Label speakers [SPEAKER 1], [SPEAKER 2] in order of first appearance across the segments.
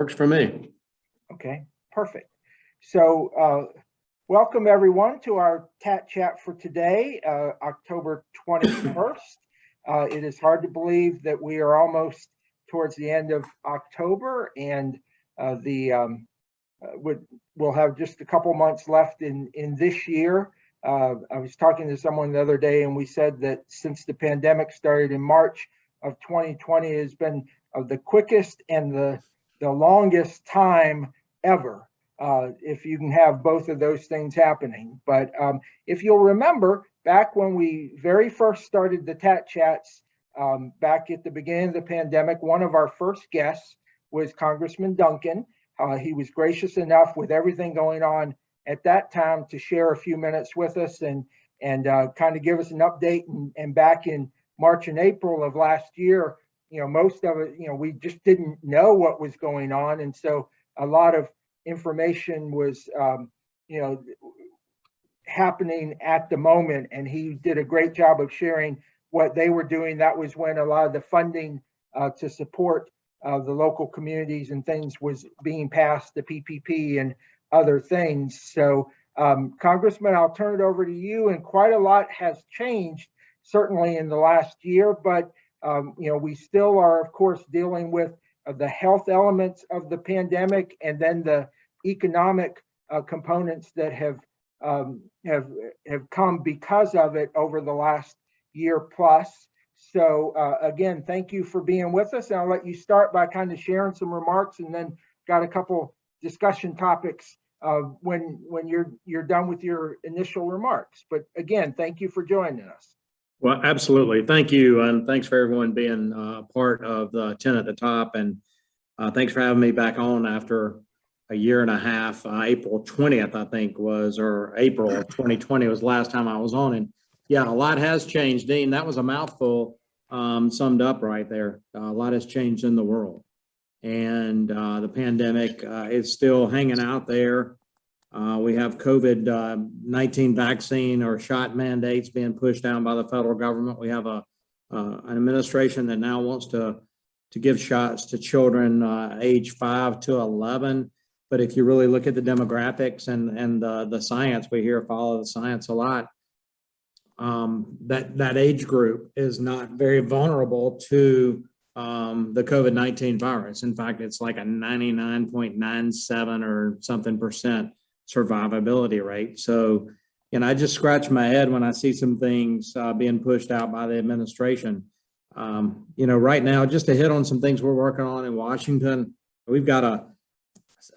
[SPEAKER 1] Works for me.
[SPEAKER 2] Okay, perfect. So welcome everyone to our TATT chat for today, October 21st. It is hard to believe that we are almost towards the end of October, and we'll have just a couple months left in this year. I was talking to someone the other day, and we said that since the pandemic started in March of 2020, has been the quickest and the longest time ever, if you can have both of those things happening. But if you'll remember, back when we very first started the TATT chats, back at the beginning of the pandemic, one of our first guests was Congressman Duncan. He was gracious enough, with everything going on at that time, to share a few minutes with us and kind of give us an update. And back in March and April of last year, most of it, we just didn't know what was going on. And so a lot of information was, happening at the moment. And he did a great job of sharing what they were doing. That was when a lot of the funding to support the local communities and things was being passed, the PPP and other things. So Congressman, I'll turn it over to you. And quite a lot has changed, certainly in the last year, but we still are, of course, dealing with the health elements of the pandemic, and then the economic components that have come because of it over the last year plus. So again, thank you for being with us. And I'll let you start by kind of sharing some remarks, and then got a couple discussion topics when you're done with your initial remarks. But again, thank you for joining us.
[SPEAKER 1] Well, absolutely. Thank you. And thanks for everyone being part of the 10 at the top. And thanks for having me back on after a year and a half. April 20th, I think was, or April of 2020 was the last time I was on. And yeah, a lot has changed, Dean. That was a mouthful summed up right there. A lot has changed in the world. And the pandemic is still hanging out there. We have COVID-19 vaccine or shot mandates being pushed down by the federal government. We have an administration that now wants to give shots to children age 5 to 11. But if you really look at the demographics and the science, we follow the science a lot. That age group is not very vulnerable to the COVID-19 virus. In fact, it's like a 99.97 or something percent survivability rate. So, I just scratch my head when I see some things being pushed out by the administration. Right now, just to hit on some things we're working on in Washington, we've got a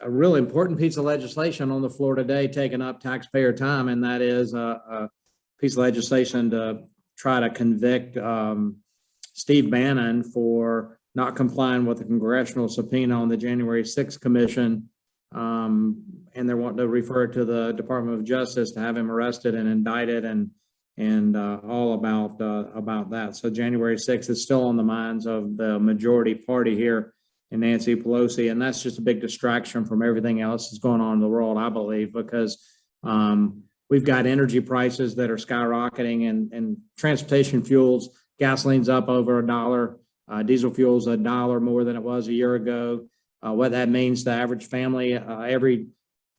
[SPEAKER 1] really important piece of legislation on the floor today taking up taxpayer time, and that is a piece of legislation to try to convict Steve Bannon for not complying with the congressional subpoena on the January 6th commission. And they're wanting to refer it to the Department of Justice to have him arrested and indicted and all about that. So January 6th is still on the minds of the majority party here in Nancy Pelosi. And that's just a big distraction from everything else that's going on in the world, I believe, because we've got energy prices that are skyrocketing and transportation fuels. Gasoline's up over $1. Diesel fuel's $1 more than it was a year ago. What that means to the average family, every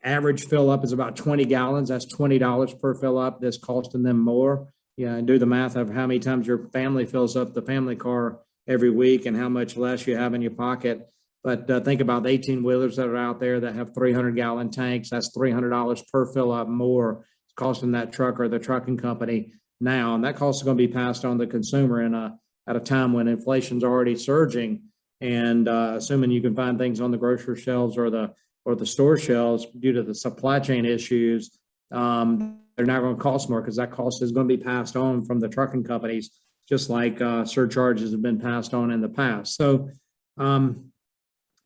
[SPEAKER 1] average fill up is about 20 gallons. That's $20 per fill up. That's costing them more. And do the math of how many times your family fills up the family car every week and how much less you have in your pocket. But think about the 18-wheelers that are out there that have 300-gallon tanks. That's $300 per fill up more. It's costing that truck or the trucking company now. And that cost is going to be passed on to the consumer at a time when inflation's already surging. And assuming you can find things on the grocery shelves or the store shelves due to the supply chain issues, they're not going to cost more because that cost is going to be passed on from the trucking companies, just like surcharges have been passed on in the past. So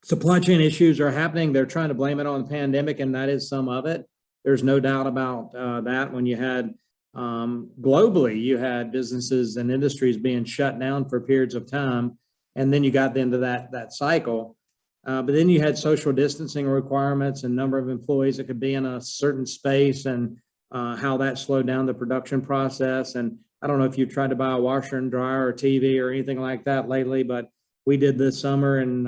[SPEAKER 1] supply chain issues are happening. They're trying to blame it on the pandemic, and that is some of it. There's no doubt about that. When you had globally, you had businesses and industries being shut down for periods of time. And then you got into that cycle. But then you had social distancing requirements and number of employees that could be in a certain space and how that slowed down the production process. And I don't know if you've tried to buy a washer and dryer or TV or anything like that lately, but we did this summer and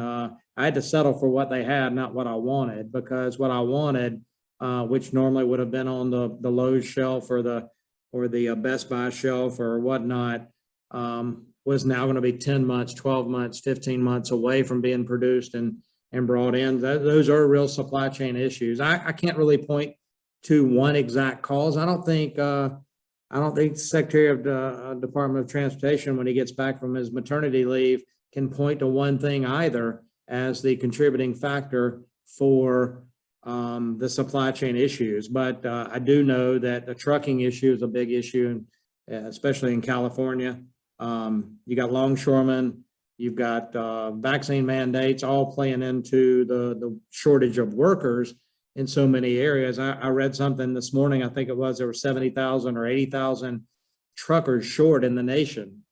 [SPEAKER 1] I had to settle for what they had, not what I wanted, because what I wanted, which normally would have been on the Lowe's shelf or the Best Buy shelf or whatnot, was now going to be 10 months, 12 months, 15 months away from being produced and brought in. Those are real supply chain issues. I can't really point to one exact cause. I don't think the Secretary of the Department of Transportation, when he gets back from his maternity leave, can point to one thing either as the contributing factor for the supply chain issues. But I do know that the trucking issue is a big issue, especially in California. You got longshoremen, you've got vaccine mandates all playing into the shortage of workers in so many areas. I read something this morning, I think it was, there were 70,000 or 80,000 truckers short in the nation.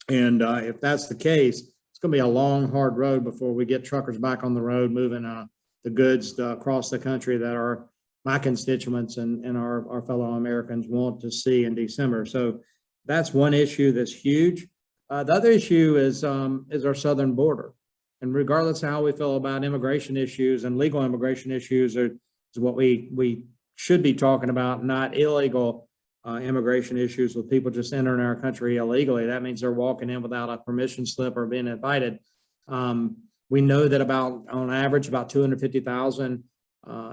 [SPEAKER 1] And if that's the case, it's going to be a long, hard road before we get truckers back on the road moving the goods across the country that my constituents and our fellow Americans want to see in December. So that's one issue that's huge. The other issue is our southern border. And regardless of how we feel about immigration issues and legal immigration issues, is what we should be talking about, not illegal immigration issues with people just entering our country illegally. That means they're walking in without a permission slip or being invited. We know that on average, about 250,000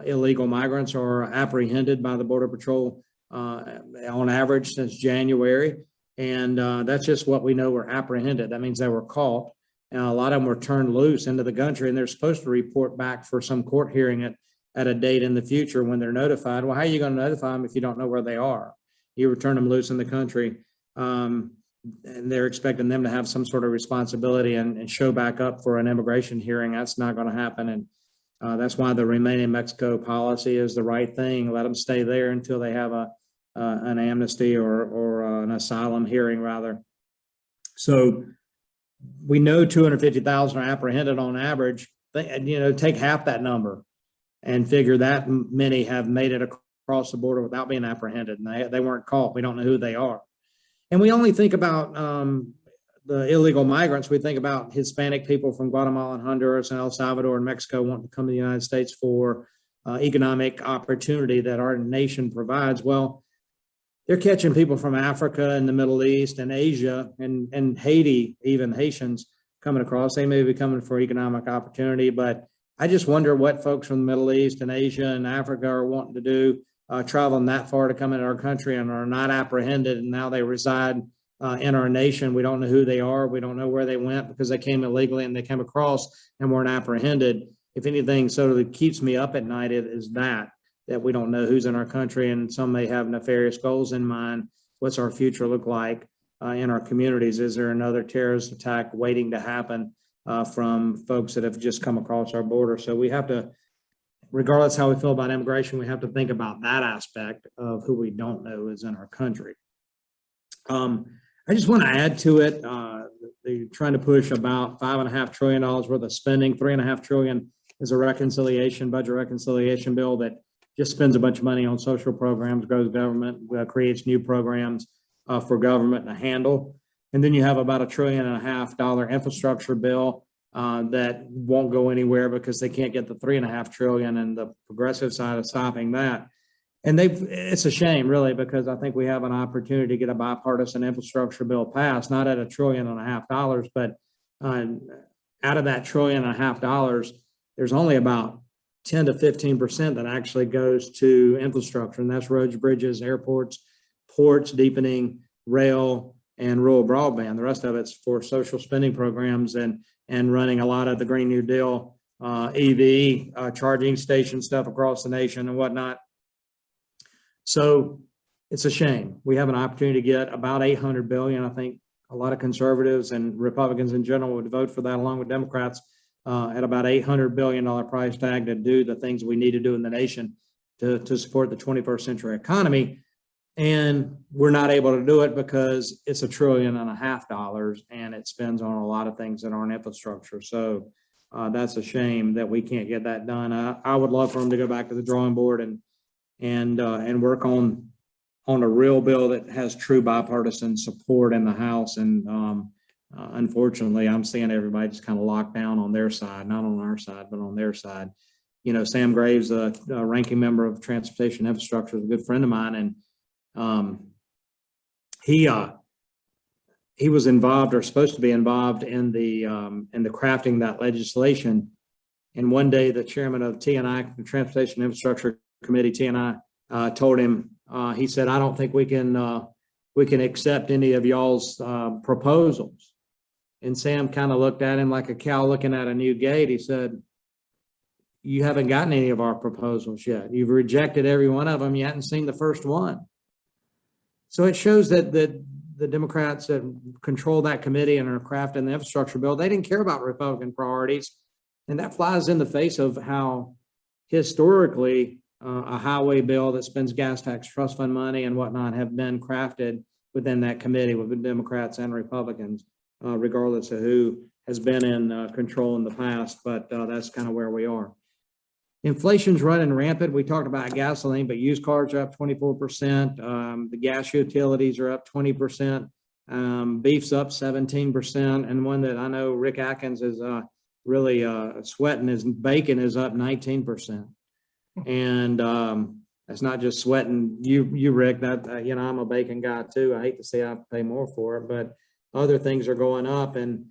[SPEAKER 1] illegal migrants are apprehended by the Border Patrol on average since January. And that's just what we know were apprehended. That means they were caught. And a lot of them were turned loose into the country, and they're supposed to report back for some court hearing at a date in the future when they're notified. Well, how are you going to notify them if you don't know where they are? You return them loose in the country, and they're expecting them to have some sort of responsibility and show back up for an immigration hearing. That's not going to happen. And that's why the Remain in Mexico policy is the right thing. Let them stay there until they have an amnesty or an asylum hearing, rather. So we know 250,000 are apprehended on average. Take half that number and figure that many have made it across the border without being apprehended, and they weren't caught. We don't know who they are. And we only think about the illegal migrants. We think about Hispanic people from Guatemala and Honduras and El Salvador and Mexico wanting to come to the United States for economic opportunity that our nation provides. Well, they're catching people from Africa and the Middle East and Asia and Haiti, even Haitians coming across. They may be coming for economic opportunity, but I just wonder what folks from the Middle East and Asia and Africa are wanting to do, traveling that far to come into our country and are not apprehended, and now they reside in our nation. We don't know who they are. We don't know where they went because they came illegally and they came across and weren't apprehended. If anything sort of keeps me up at night, it is that we don't know who's in our country, and some may have nefarious goals in mind. What's our future look like in our communities? Is there another terrorist attack waiting to happen from folks that have just come across our border? So we have to, regardless how we feel about immigration, we have to think about that aspect of who we don't know is in our country. I just want to add to it, they're trying to push about $5.5 trillion worth of spending. $3.5 trillion is a budget reconciliation bill that just spends a bunch of money on social programs, grows government, creates new programs for government to handle. And then you have about $1.5 trillion infrastructure bill that won't go anywhere because they can't get the $3.5 trillion, and the progressive side is stopping that. And it's a shame, really, because I think we have an opportunity to get a bipartisan infrastructure bill passed, not at $1.5 trillion, but out of that $1.5 trillion, there's only about 10 to 15% that actually goes to infrastructure, and that's roads, bridges, airports, ports, deepening, rail, and rural broadband. The rest of it's for social spending programs and running a lot of the Green New Deal EV charging station stuff across the nation and whatnot. So it's a shame. We have an opportunity to get about $800 billion. I think a lot of conservatives and Republicans in general would vote for that, along with Democrats, at about $800 billion price tag to do the things we need to do in the nation to support the 21st century economy. And we're not able to do it because it's $1.5 trillion and it spends on a lot of things that aren't infrastructure. So that's a shame that we can't get that done. I would love for them to go back to the drawing board and work on a real bill that has true bipartisan support in the House. And unfortunately, I'm seeing everybody just kind of locked down on their side, not on our side, but on their side. You know, Sam Graves, a ranking member of Transportation Infrastructure, is a good friend of mine, and he was involved or supposed to be involved in the crafting that legislation. And one day, the chairman of TNI, the Transportation Infrastructure Committee, TNI, told him, he said, "I don't think we can accept any of y'all's proposals." And Sam kind of looked at him like a cow looking at a new gate. He said, "You haven't gotten any of our proposals yet. You've rejected every one of them. You hadn't seen the first one." So it shows that the Democrats that control that committee and are crafting the infrastructure bill, they didn't care about Republican priorities. And that flies in the face of how historically a highway bill that spends gas tax, trust fund money and whatnot have been crafted within that committee with the Democrats and Republicans, regardless of who has been in control in the past. But that's kind of where we are. Inflation's running rampant. We talked about gasoline, but used cars are up 24%. The gas utilities are up 20%. Beef's up 17%. And one that I know Rick Atkins is really sweating is bacon is up 19%. And that's not just sweating you Rick, that, you know, I'm a bacon guy too. I hate to say I pay more for it, but other things are going up. And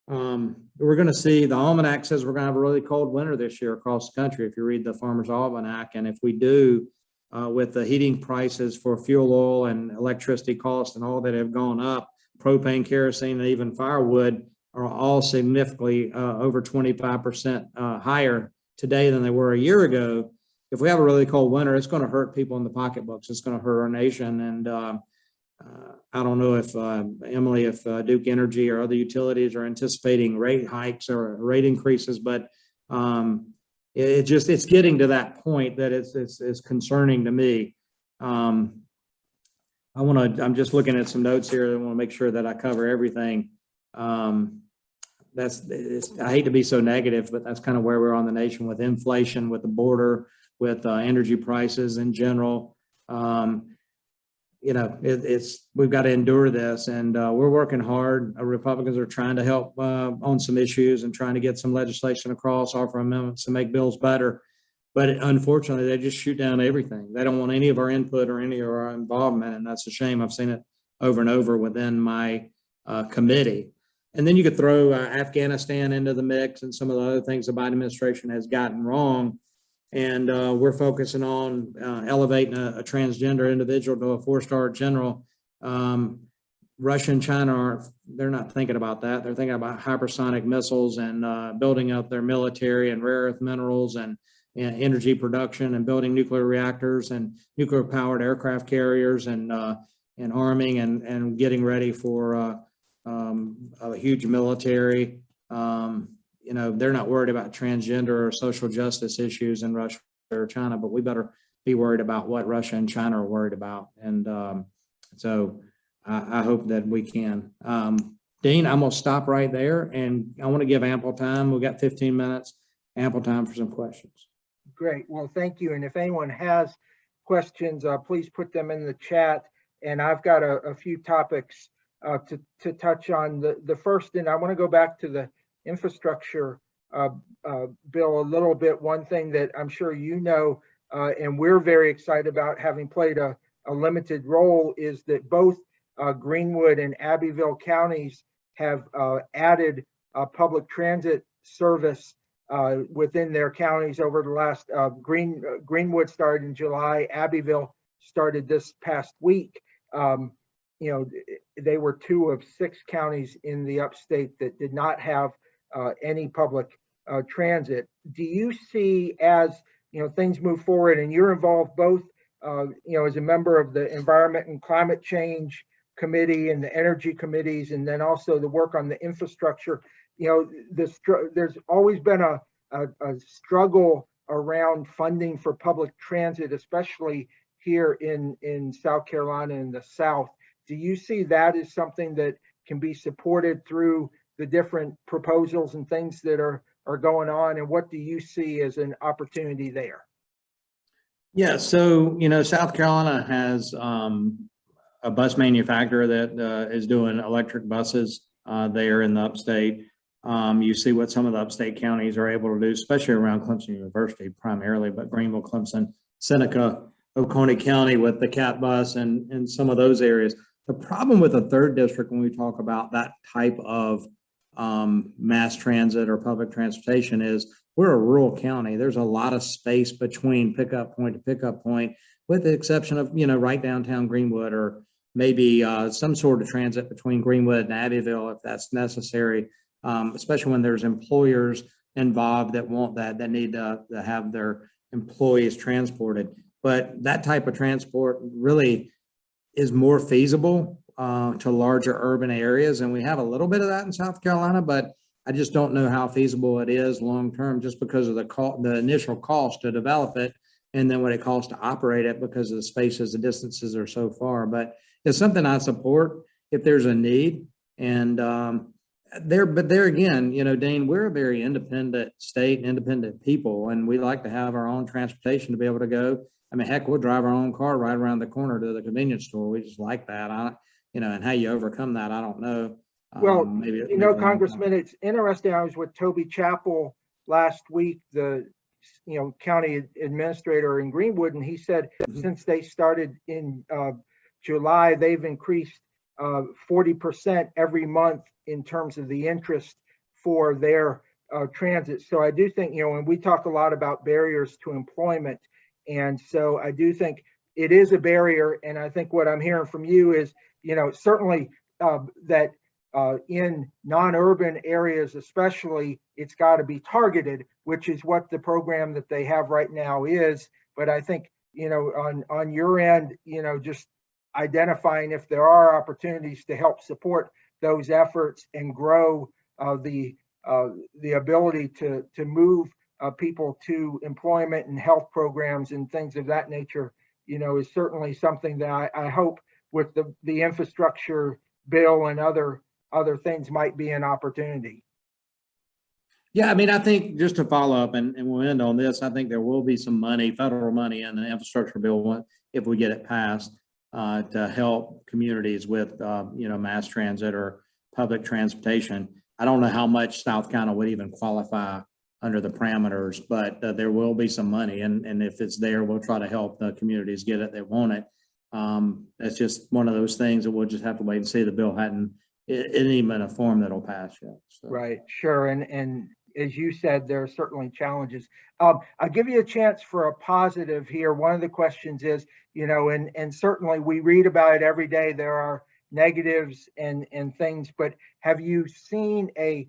[SPEAKER 1] we're going to see, the almanac says we're going to have a really cold winter this year across the country, if you read the Farmer's Almanac. And if we do, with the heating prices for fuel oil and electricity costs and all that have gone up, propane, kerosene, and even firewood are all significantly over 25% higher today than they were a year ago. If we have a really cold winter, it's going to hurt people in the pocketbooks. It's going to hurt our nation. And I don't know if Emily, if Duke Energy or other utilities are anticipating rate hikes or rate increases, but it's getting to that point that it's concerning to me. I'm just looking at some notes here. I want to make sure that I cover everything. I hate to be so negative, but that's kind of where we're on the nation with inflation, with the border, with energy prices in general. You know, we've got to endure this, and we're working hard. Republicans are trying to help on some issues and trying to get some legislation across, offer amendments to make bills better. But unfortunately, they just shoot down everything. They don't want any of our input or any of our involvement, and that's a shame. I've seen it over and over within my committee. And then you could throw Afghanistan into the mix and some of the other things the Biden administration has gotten wrong. And we're focusing on elevating a transgender individual to a 4-star general. Russia and China they're not thinking about that. They're thinking about hypersonic missiles and building up their military and rare earth minerals and energy production and building nuclear reactors and nuclear powered aircraft carriers and arming and getting ready for a huge military. You know, they're not worried about transgender or social justice issues in Russia or China, but we better be worried about what Russia and China are worried about. And so I hope that we can. Dean, I'm going to stop right there, and I want to give ample time. We've got 15 minutes, ample time for some questions.
[SPEAKER 2] Great. Well, thank you. And if anyone has questions, please put them in the chat. And I've got a few topics to touch on. The first, and I want to go back to the infrastructure bill a little bit. One thing that I'm sure you know, and we're very excited about having played a limited role, is that both Greenwood and Abbeville counties have added public transit service within their counties over the last. Greenwood started in July. Abbeville started this past week. You know, they were 2 of 6 counties in the upstate that did not have any public transit. Do you see, as you know, things move forward, and you're involved both, you know, as a member of the Environment and Climate Change Committee and the Energy Committees, and then also the work on the infrastructure? You know, there's always been a struggle around funding for public transit, especially here in South Carolina and the South. Do you see that as something that can be supported through the different proposals and things that are going on? And what do you see as an opportunity there?
[SPEAKER 1] Yeah, so, you know, South Carolina has a bus manufacturer that is doing electric buses. there in the upstate. You see what some of the upstate counties are able to do, especially around Clemson University primarily, but Greenville, Clemson, Seneca, Oconee County with the CAT bus and some of those areas. The problem with the third district when we talk about that type of mass transit or public transportation is we're a rural county. There's a lot of space between pickup point to pickup point, with the exception of, right downtown Greenwood, or maybe some sort of transit between Greenwood and Abbeville if that's necessary, especially when there's employers involved that want that need to have their employees transported. But that type of transport really is more feasible to larger urban areas. And we have a little bit of that in South Carolina, but I just don't know how feasible it is long-term, just because of the initial cost to develop it. And then what it costs to operate it because of the spaces, the distances are so far. But it's something I support if there's a need. And but there again, Dane, we're a very independent state, independent people, and we like to have our own transportation to be able to go. I mean, heck, we'll drive our own car right around the corner to the convenience store. We just like that. And how you overcome that, I don't know.
[SPEAKER 2] Well,
[SPEAKER 1] maybe
[SPEAKER 2] Congressman, it's interesting. I was with Toby Chappell last week, the county administrator in Greenwood, and he said since they started in July, they've increased 40% every month in terms of the interest for their transit. So I do think, and we talk a lot about barriers to employment. And so I do think it is a barrier. And I think what I'm hearing from you is, certainly that in non-urban areas, especially, it's got to be targeted, which is what the program that they have right now is. But I think, on your end, just identifying if there are opportunities to help support those efforts and grow the ability to move people to employment and health programs and things of that nature, is certainly something that I hope with the infrastructure bill and other things might be an opportunity.
[SPEAKER 1] Yeah, I mean, I think just to follow up, and we'll end on this, I think there will be some money, federal money in the infrastructure bill if we get it passed to help communities with, mass transit or public transportation. I don't know how much South Carolina would even qualify under the parameters, but there will be some money. And if it's there, we'll try to help the communities get it that want it. It's just one of those things that we'll just have to wait and see. The bill hadn't even a form that'll pass yet. So.
[SPEAKER 2] Right, sure. And as you said, there are certainly challenges. I'll give you a chance for a positive here. One of the questions is, and certainly we read about it every day. There are negatives and things, but have you seen a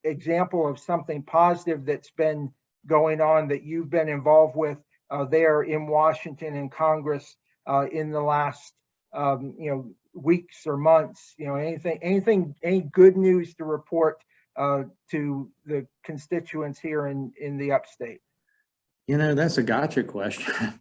[SPEAKER 2] example of something positive that's been going on that you've been involved with there in Washington and Congress in the last weeks or months? Any good news to report to the constituents here in the upstate?
[SPEAKER 1] That's a gotcha question.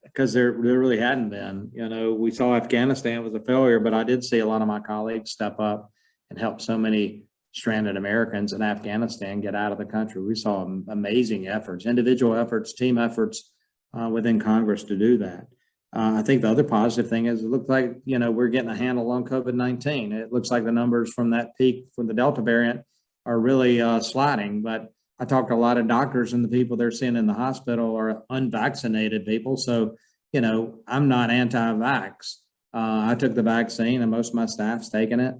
[SPEAKER 1] Because there really hadn't been. We saw Afghanistan was a failure, but I did see a lot of my colleagues step up and help so many stranded Americans in Afghanistan get out of the country. We saw amazing efforts, individual efforts, team efforts within Congress to do that. I think the other positive thing is it looks like, we're getting a handle on COVID-19. It looks like the numbers from that peak from the Delta variant are really sliding, but I talked to a lot of doctors, and the people they're seeing in the hospital are unvaccinated people. So, I'm not anti-vax. I took the vaccine and most of my staff's taken it.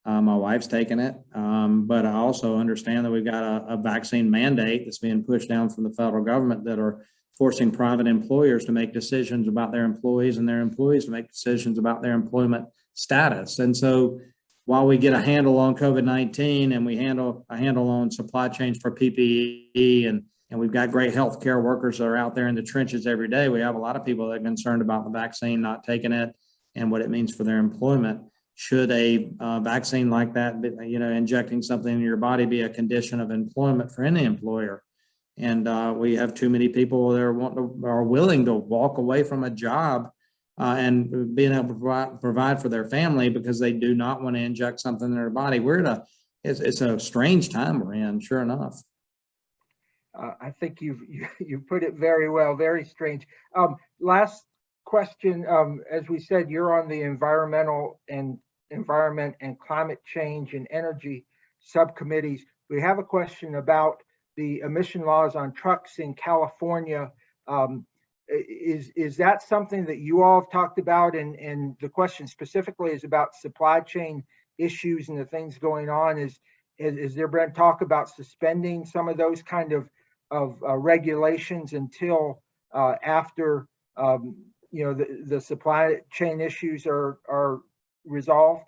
[SPEAKER 1] My wife's taken it. But I also understand that we've got a vaccine mandate that's being pushed down from the federal government that are forcing private employers to make decisions about their employees and their employees to make decisions about their employment status. And so while we get a handle on COVID-19 and we handle a handle on supply chains for PPE and we've got great healthcare workers that are out there in the trenches every day, we have a lot of people that are concerned about the vaccine, not taking it, and what it means for their employment. Should a vaccine like that, injecting something in your body, be a condition of employment for any employer? And we have too many people that are willing to walk away from a job and being able to provide for their family because they do not want to inject something in their body. It's a strange time we're in, sure enough.
[SPEAKER 2] I think you put it very well, very strange. Last question. As we said, you're on the Environmental and Environment and Climate Change and Energy subcommittees. We have a question about the emission laws on trucks in California. Is that something that you all have talked about? And the question specifically is about supply chain issues and the things going on. Is there been talk about suspending some of those kind of regulations until after the supply chain issues are resolved?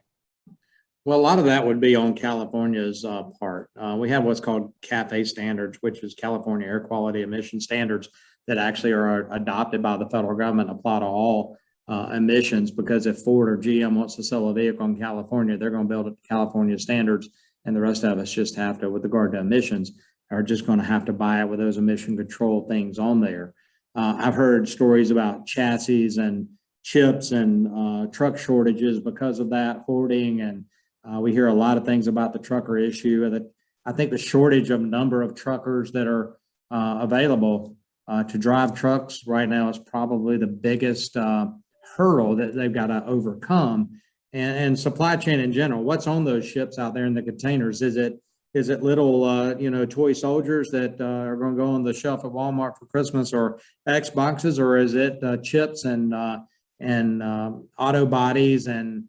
[SPEAKER 1] Well, a lot of that would be on California's part. We have what's called CAFE standards, which is California Air Quality Emission Standards, that actually are adopted by the federal government, apply to all emissions, because if Ford or GM wants to sell a vehicle in California, they're going to build it to California standards, and the rest of us just have to, with regard to emissions, are just going to have to buy it with those emission control things on there. I've heard stories about chassis and chips and truck shortages because of that, hoarding, and we hear a lot of things about the trucker issue. That I think the shortage of number of truckers that are available to drive trucks right now is probably the biggest hurdle that they've got to overcome. And supply chain in general, what's on those ships out there in the containers? Is it little toy soldiers that are going to go on the shelf at Walmart for Christmas, or Xboxes, or is it chips and auto bodies and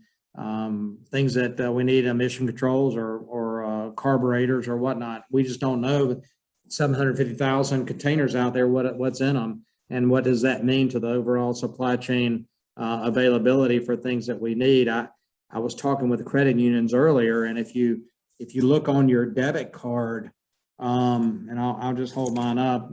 [SPEAKER 1] things that we need, emission controls or carburetors or whatnot? We just don't know. 750,000 containers out there, what's in them, and what does that mean to the overall supply chain availability for things that we need? I was talking with the credit unions earlier, and if you look on your debit card, and I'll just hold mine up,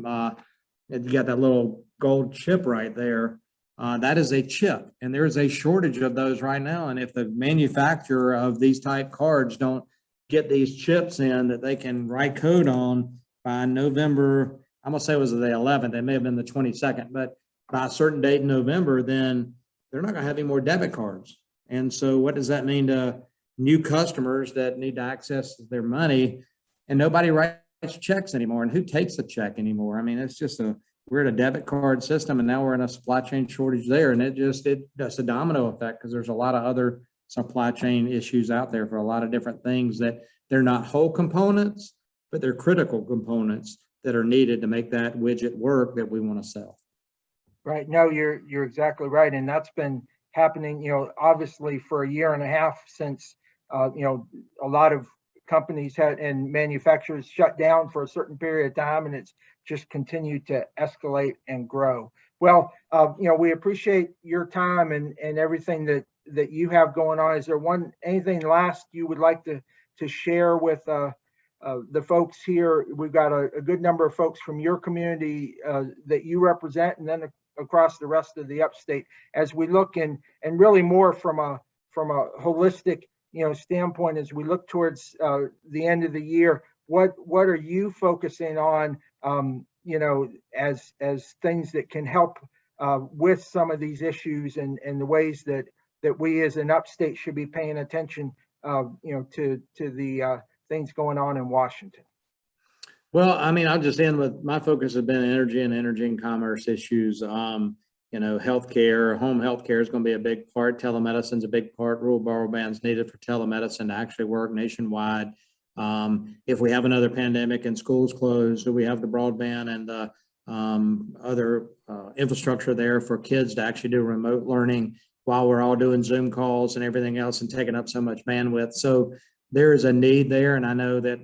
[SPEAKER 1] you got that little gold chip right there. That is a chip, and there's a shortage of those right now. And if the manufacturer of these type cards don't get these chips in that they can write code on by November, I'm gonna say it was the 11th, it may have been the 22nd, but by a certain date in November, then they're not gonna have any more debit cards. And so what does that mean to new customers that need to access their money? And nobody writes checks anymore. And who takes a check anymore? I mean, it's just we're at a debit card system, and now we're in a supply chain shortage there. And it does a domino effect, because there's a lot of other supply chain issues out there for a lot of different things that they're not whole components, but they're critical components that are needed to make that widget work that we want to sell.
[SPEAKER 2] Right. No, you're exactly right. And that's been happening, obviously for a year and a half since, a lot of companies and manufacturers shut down for a certain period of time, and it's just continued to escalate and grow. Well, we appreciate your time and everything that you have going on. Is there anything last you would like to share with the folks here? We've got a good number of folks from your community that you represent, and then across the rest of the upstate, as we look and really more from a holistic standpoint, as we look towards the end of the year. What are you focusing on as things that can help with some of these issues, and the ways that we as an upstate should be paying attention to the things going on in Washington?
[SPEAKER 1] Well, I mean, I'll just end with, my focus has been energy and commerce issues. Healthcare, home healthcare is going to be a big part. Telemedicine is a big part. Rural broadband is needed for telemedicine to actually work nationwide. If we have another pandemic and schools closed, do we have the broadband and the other infrastructure there for kids to actually do remote learning while we're all doing Zoom calls and everything else and taking up so much bandwidth? So there is a need there. And I know that,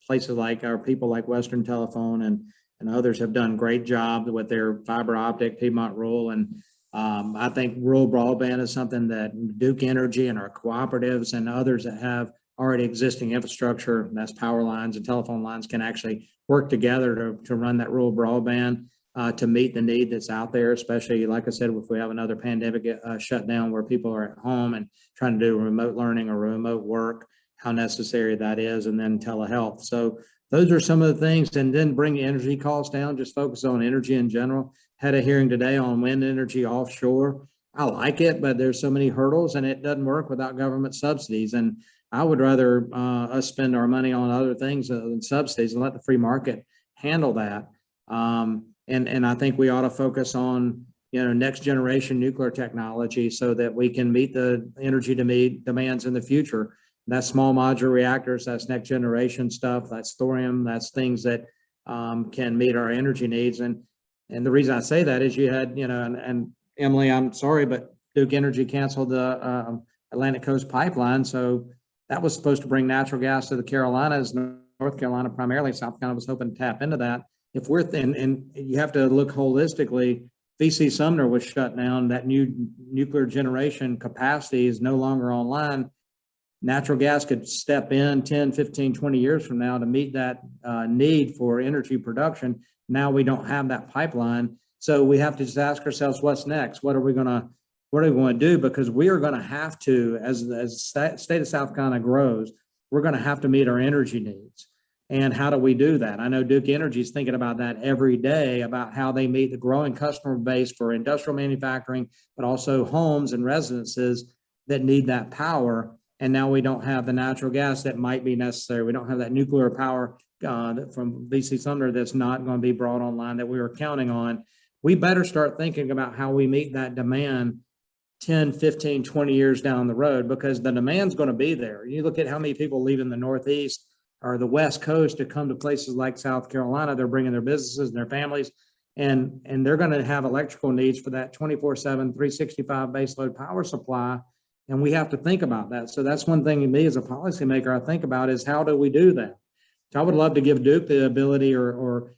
[SPEAKER 1] places like our people like Western Telephone and others have done great job with their fiber optic, Piedmont Rural. And I think rural broadband is something that Duke Energy and our cooperatives and others that have already existing infrastructure, that's power lines and telephone lines, can actually work together to run that rural broadband to meet the need that's out there, especially, like I said, if we have another pandemic shutdown where people are at home and trying to do remote learning or remote work, how necessary that is, and then telehealth. So those are some of the things. And then bring energy costs down, just focus on energy in general. Had a hearing today on wind energy offshore. I like it, but there's so many hurdles, and it doesn't work without government subsidies. And I would rather us spend our money on other things than subsidies and let the free market handle that. And I think we ought to focus on next generation nuclear technology so that we can meet the energy demands in the future. That's small modular reactors, that's next generation stuff, that's thorium, that's things that can meet our energy needs. And the reason I say that is you had, and Emily, I'm sorry, but Duke Energy canceled the Atlantic Coast Pipeline. So that was supposed to bring natural gas to the Carolinas, North Carolina primarily. South Carolina was hoping to tap into that. If we're and you have to look holistically. VC Sumner was shut down. That new nuclear generation capacity is no longer online. Natural gas could step in 10, 15, 20 years from now to meet that need for energy production. Now we don't have that pipeline. So we have to just ask ourselves, what's next? What are we going to do? Because we are going to have to, as the state of South Carolina grows, we're going to have to meet our energy needs. And how do we do that? I know Duke Energy is thinking about that every day, about how they meet the growing customer base for industrial manufacturing, but also homes and residences that need that power. And now we don't have the natural gas that might be necessary. We don't have that nuclear power from VC Sumner that's not going to be brought online that we were counting on. We better start thinking about how we meet that demand 10, 15, 20 years down the road, because the demand's going to be there. You look at how many people leave in the Northeast or the West Coast to come to places like South Carolina. They're bringing their businesses and their families, and they're going to have electrical needs for that 24/7, 365 baseload power supply. And we have to think about that. So that's one thing me as a policymaker I think about is how do we do that? So I would love to give Duke the ability or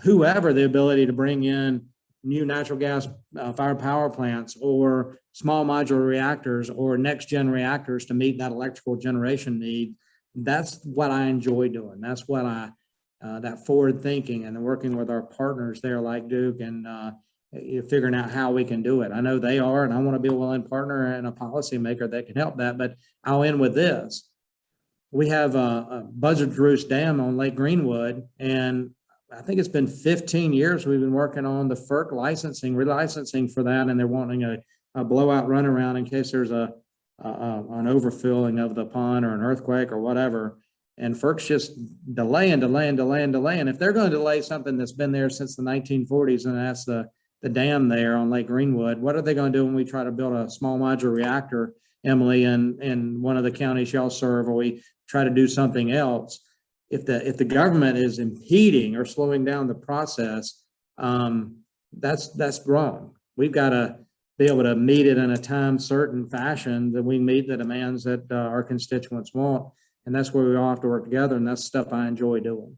[SPEAKER 1] whoever the ability to bring in new natural gas fired power plants or small modular reactors or next gen reactors to meet that electrical generation need. That's what I enjoy doing. That's what that forward thinking and working with our partners there like Duke and figuring out how we can do it. I know they are, and I want to be a willing partner and a policymaker that can help that. But I'll end with this. We have a Buzzard Roost Dam on Lake Greenwood, and I think it's been 15 years we've been working on the FERC relicensing for that, and they're wanting a blowout runaround in case there's an overfilling of the pond or an earthquake or whatever. And FERC's just delaying. If they're going to delay something that's been there since the 1940s, and that's the dam there on Lake Greenwood, what are they going to do when we try to build a small modular reactor, Emily, in one of the counties y'all serve, or we try to do something else? If the government is impeding or slowing down the process, that's wrong. We've got to be able to meet it in a time certain fashion that we meet the demands that our constituents want. And that's where we all have to work together. And that's stuff I enjoy doing.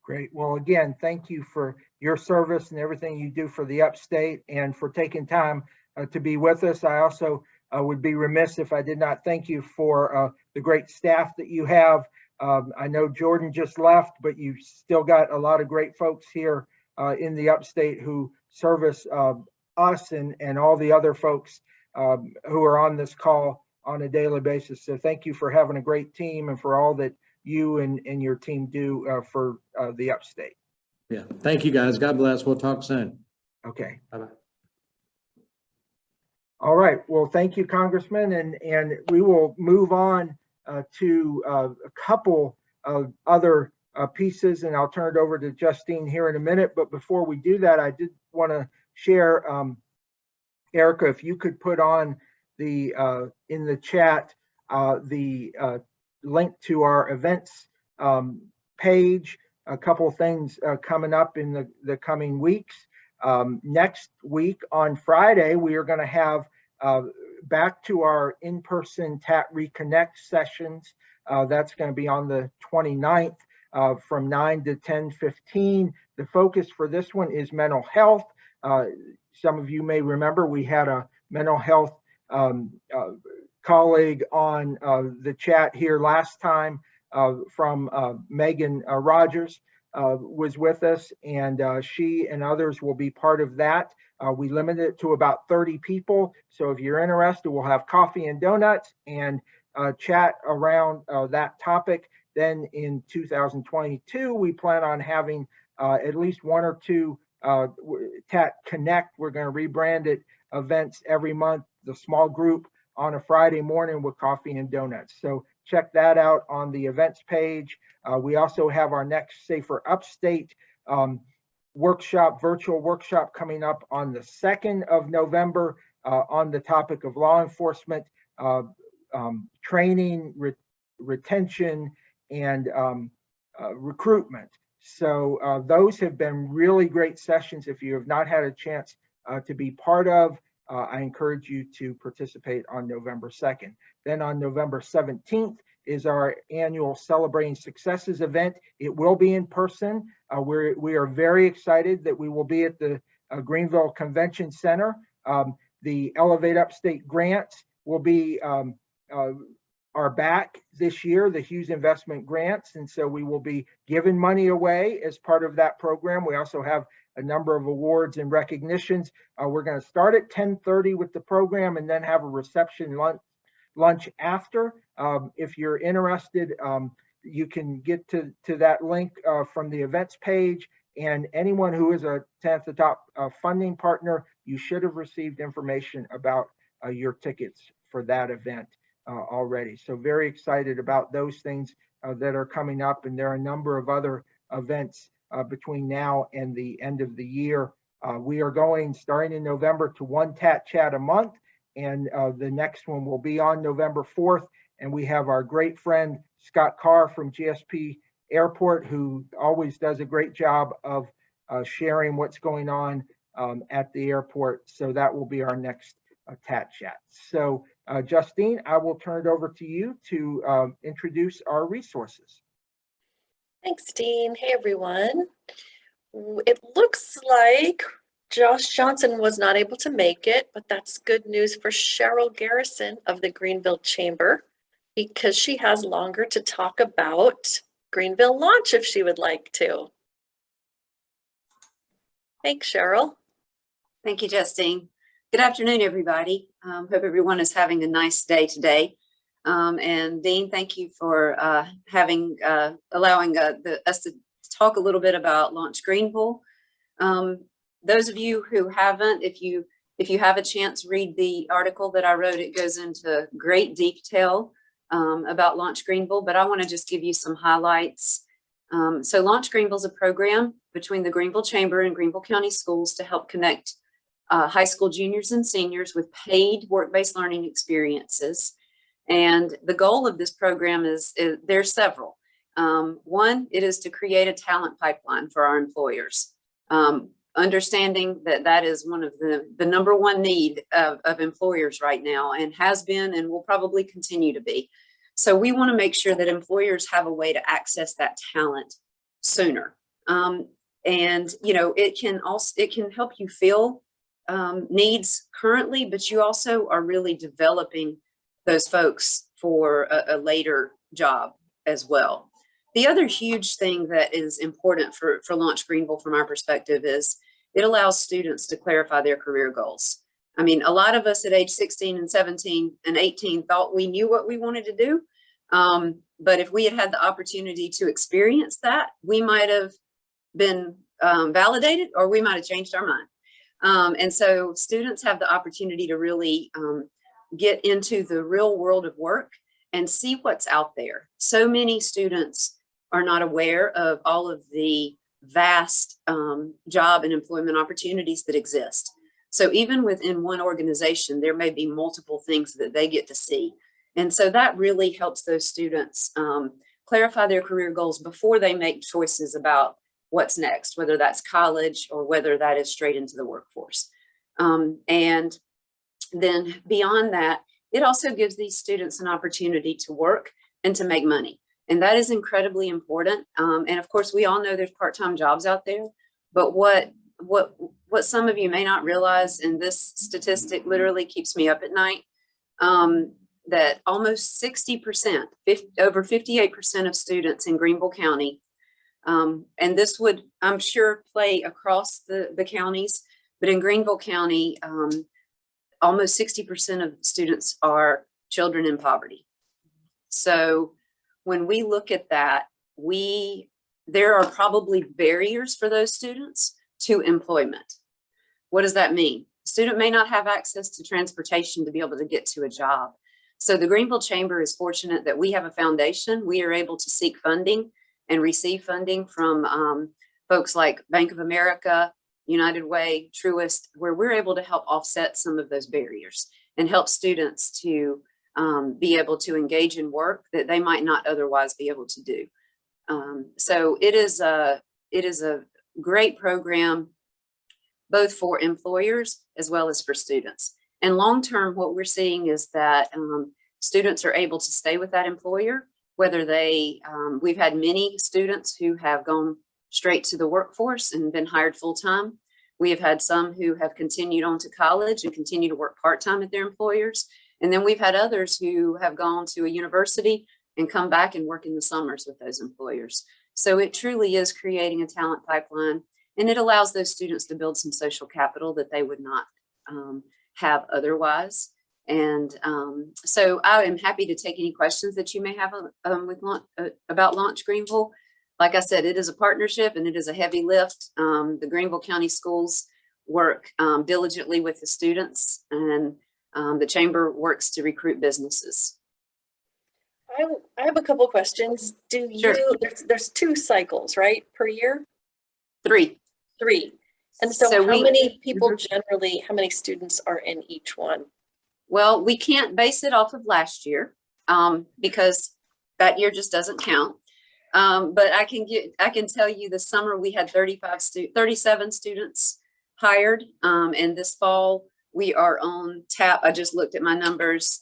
[SPEAKER 2] Great. Well, again, thank you for your service and everything you do for the upstate and for taking time to be with us. I also would be remiss if I did not thank you for the great staff that you have. I know Jordan just left, but you've still got a lot of great folks here in the upstate who service us and all the other folks who are on this call on a daily basis. So thank you for having a great team and for all that you and your team do for the upstate.
[SPEAKER 1] Yeah. Thank you, guys. God bless. We'll talk soon.
[SPEAKER 2] Okay.
[SPEAKER 1] Bye-bye.
[SPEAKER 2] All right. Well, thank you, Congressman. And we will move on to a couple of other pieces, and I'll turn it over to Justine here in a minute. But before we do that, I did want to share, Erica, if you could put on the in the chat the link to our events page. A couple of things coming up in the coming weeks. Next week on Friday, we are going to have back to our in-person TATT Reconnect sessions. That's going to be on the 29th from 9 to 10:15. The focus for this one is mental health. Some of you may remember we had a mental health colleague on the chat here last time from Megan Rogers was with us, and she and others will be part of that. We limited it to about 30 people. So if you're interested, we'll have coffee and donuts and chat around that topic. Then in 2022, we plan on having at least one or two TATT Connect. We're going to rebrand it events every month, the small group on a Friday morning with coffee and donuts. So check that out on the events page. We also have our next Safer Upstate virtual workshop coming up on the 2nd of November on the topic of law enforcement, training, retention, and recruitment. So those have been really great sessions. If you have not had a chance to be part of, I encourage you to participate on November 2nd. Then on November 17th is our annual Celebrating Successes event. It will be in person. We are very excited that we will be at the Greenville Convention Center. The Elevate Upstate grants will be are back this year, the Hughes Investment Grants, and so we will be giving money away as part of that program. We also have a number of awards and recognitions. We're going to start at 10:30 with the program and then have a reception lunch after. If you're interested, you can get to that link from the events page, and anyone who is a TATT funding partner, you should have received information about your tickets for that event already. So very excited about those things that are coming up, and there are a number of other events between now and the end of the year. We are going, starting in November, to one TATT chat a month, and the next one will be on November 4th. And we have our great friend Scott Carr from GSP Airport, who always does a great job of sharing what's going on at the airport. So that will be our next TATT chat. So Justine, I will turn it over to you to introduce our resources.
[SPEAKER 3] Thanks, Dean. Hey, everyone. It looks like Josh Johnson was not able to make it, but that's good news for Cheryl Garrison of the Greenville Chamber, because she has longer to talk about Greenville launch if she would like to. Thanks, Cheryl.
[SPEAKER 4] Thank you, Justine. Good afternoon, everybody. Hope everyone is having a nice day today. And Dean, thank you for allowing us to talk a little bit about Launch Greenville. Those of you who haven't, if you have a chance, read the article that I wrote. It goes into great detail about Launch Greenville, but I want to just give you some highlights. So Launch Greenville is a program between the Greenville Chamber and Greenville County Schools to help connect high school juniors and seniors with paid work-based learning experiences. And the goal of this program is there's several. One, it is to create a talent pipeline for our employers. Understanding that is one of the number one need of employers right now, and has been and will probably continue to be. So we want to make sure that employers have a way to access that talent sooner. And you know, it can help you fill needs currently, but you also are really developing those folks for a later job as well. The other huge thing that is important for Launch Greenville from our perspective is it allows students to clarify their career goals. I mean, a lot of us at age 16 and 17 and 18 thought we knew what we wanted to do. But if we had had the opportunity to experience that, we might have been validated, or we might have changed our mind. And so students have the opportunity to really get into the real world of work and see what's out there. So many students are not aware of all of the vast job and employment opportunities that exist. So even within one organization, there may be multiple things that they get to see. And so that really helps those students clarify their career goals before they make choices about what's next, whether that's college or whether that is straight into the workforce. And then beyond that, it also gives these students an opportunity to work and to make money. And that is incredibly important. And of course, we all know there's part-time jobs out there, but what some of you may not realize, and this statistic literally keeps me up at night, that almost 60%, over 58% of students in Greenville County, and this would, I'm sure, play across the counties, but in Greenville County, almost 60% of students are children in poverty. So when we look at that, there are probably barriers for those students to employment. What does that mean? A student may not have access to transportation to be able to get to a job. So the Greenville Chamber is fortunate that we have a foundation. We are able to seek funding and receive funding from folks like Bank of America, United Way, Truist, where we're able to help offset some of those barriers and help students to be able to engage in work that they might not otherwise be able to do. So it is a great program, both for employers as well as for students. And long-term, what we're seeing is that students are able to stay with that employer, whether we've had many students who have gone straight to the workforce and been hired full-time. We have had some who have continued on to college and continue to work part-time at their employers. And then we've had others who have gone to a university and come back and work in the summers with those employers. So it truly is creating a talent pipeline, and it allows those students to build some social capital that they would not have otherwise. And so I am happy to take any questions that you may have about Launch Greenville. Like I said, it is a partnership and it is a heavy lift. The Greenville County Schools work diligently with the students, and the chamber works to recruit businesses.
[SPEAKER 3] I have a couple questions.
[SPEAKER 4] Sure.
[SPEAKER 3] There's 2 cycles, right, per year?
[SPEAKER 4] 3.
[SPEAKER 3] 3. And so how
[SPEAKER 4] we-
[SPEAKER 3] many people generally, how many students are in each one?
[SPEAKER 4] Well, we can't base it off of last year because that year just doesn't count. But I can tell you this summer we had 37 students hired, and this fall we are on tap. I just looked at my numbers.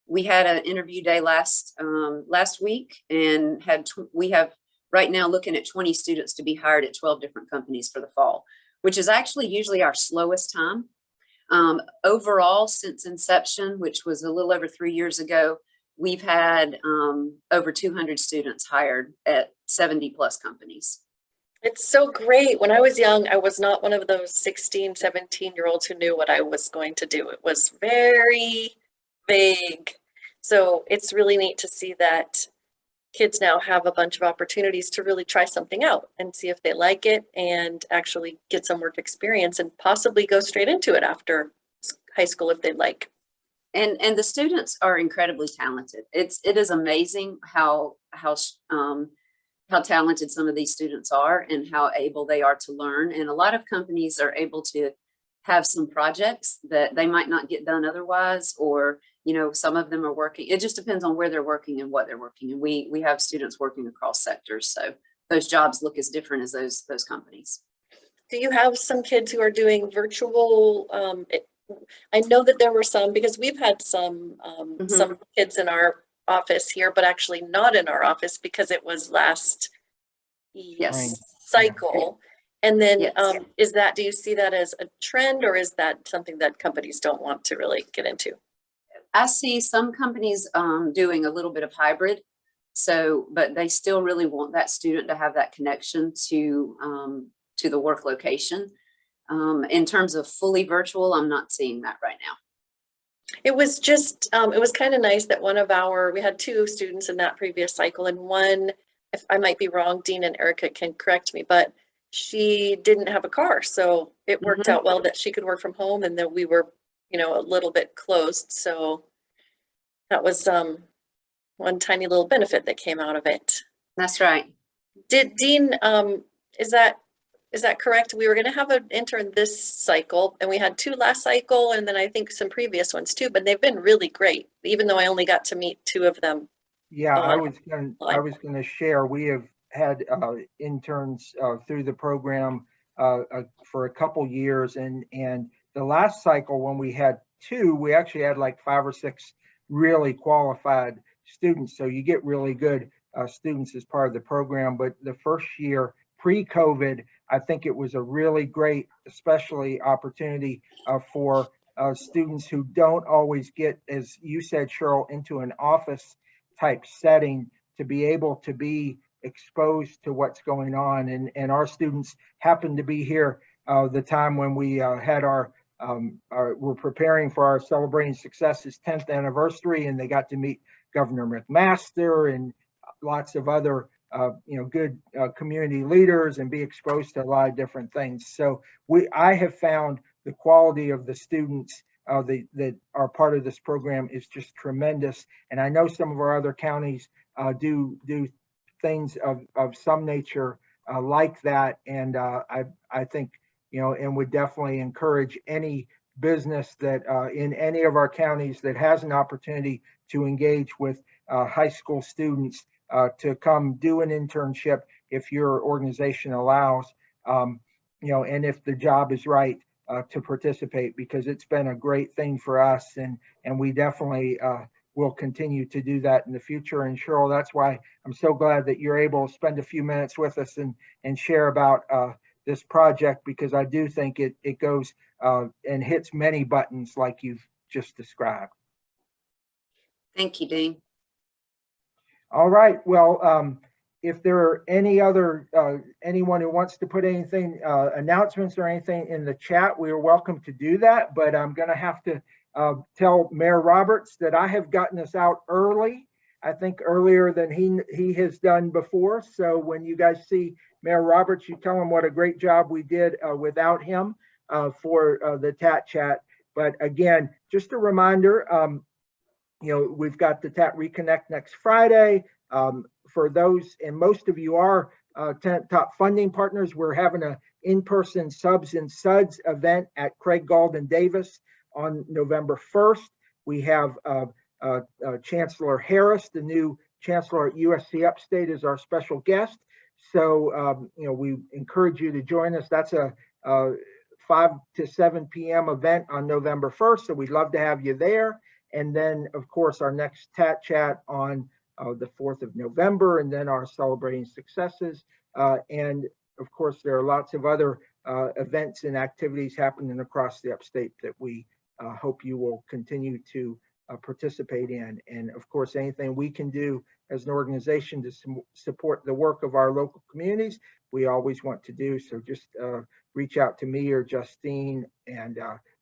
[SPEAKER 4] We had an interview day last week, and we have right now looking at 20 students to be hired at 12 different companies for the fall, which is actually usually our slowest time. Overall, since inception, which was a little over 3 years ago, we've had over 200 students hired at 70 plus companies.
[SPEAKER 3] It's so great. When I was young, I was not one of those 16, 17-year-olds who knew what I was going to do. It was very vague. So it's really neat to see that kids now have a bunch of opportunities to really try something out and see if they like it and actually get some work experience and possibly go straight into it after high school if they'd like.
[SPEAKER 4] And the students are incredibly talented. It is amazing how talented some of these students are and how able they are to learn. And a lot of companies are able to have some projects that they might not get done otherwise, or some of them are working. It just depends on where they're working and what they're working. And we have students working across sectors, so those jobs look as different as those companies.
[SPEAKER 3] Do you have some kids who are doing virtual? I know that there were some, because we've had some kids in our office here, but actually not in our office because it was last cycle. And then
[SPEAKER 4] Yes.
[SPEAKER 3] Do you see that as a trend, or is that something that companies don't want to really get into?
[SPEAKER 4] I see some companies doing a little bit of hybrid, but they still really want that student to have that connection to the work location. In terms of fully virtual, I'm not seeing that right now.
[SPEAKER 3] It was just, it was kind of nice that we had 2 students in that previous cycle, and one, if I might be wrong, Dean and Erica can correct me, but she didn't have a car. So it worked out well that she could work from home, and that we were, a little bit closed. So that was one tiny little benefit that came out of it.
[SPEAKER 4] That's right.
[SPEAKER 3] Dean, is that correct? We were going to have an intern this cycle, and we had 2 last cycle, and then I think some previous ones too, but they've been really great, even though I only got to meet 2 of them.
[SPEAKER 2] Yeah, I was going to share. We have had interns through the program for a couple years, and the last cycle when we had 2, we actually had like 5 or 6 really qualified students. So you get really good students as part of the program. But the first year pre-COVID, I think it was a really great, especially opportunity for students who don't always get, as you said, Cheryl, into an office type setting, to be able to be exposed to what's going on. And our students happened to be here the time when we had we're preparing for our Celebrating Success's 10th anniversary, and they got to meet Governor McMaster and lots of other good community leaders and be exposed to a lot of different things. So I have found the quality of the students that are part of this program is just tremendous. And I know some of our other counties do things of some nature like that. And I think, and would definitely encourage any business that in any of our counties that has an opportunity to engage with high school students to come do an internship if your organization allows, and if the job is right, to participate, because it's been a great thing for us, and we definitely will continue to do that in the future. And Cheryl, that's why I'm so glad that you're able to spend a few minutes with us and share about this project, because I do think it goes and hits many buttons like you've just described.
[SPEAKER 4] Thank you, Dean.
[SPEAKER 2] All right. Well, if there are any other anyone who wants to put anything, announcements or anything in the chat, we are welcome to do that. But I'm going to have to tell Mayor Roberts that I have gotten us out early. I think earlier than he has done before. So when you guys see Mayor Roberts, you tell him what a great job we did without him for the TATT chat. But again, just a reminder, we've got the TATT Reconnect next Friday. For those, and most of you are top funding partners, we're having an in-person Subs and Suds event at Craig Gauldin Davis on November 1st. We have Chancellor Harris, the new Chancellor at USC Upstate, is our special guest. So, we encourage you to join us. That's a 5 to 7 p.m. event on November 1st. So we'd love to have you there. And then, of course, our next TATT chat on the 4th of November, and then our Celebrating Successes. And of course, there are lots of other events and activities happening across the upstate that we hope you will continue to participate in. And of course, anything we can do as an organization to support the work of our local communities, we always want to do. So just reach out to me or Justine, and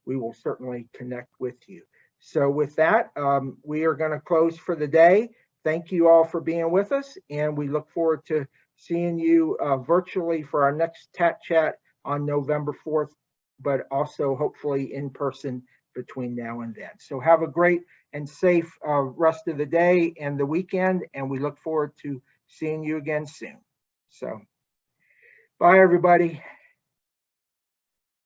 [SPEAKER 2] we will certainly connect with you. So with that, we are going to close for the day. Thank you all for being with us, and we look forward to seeing you virtually for our next TATT chat on November 4th, but also hopefully in person between now and then. So have a great and safe rest of the day and the weekend, and we look forward to seeing you again soon. So bye, everybody.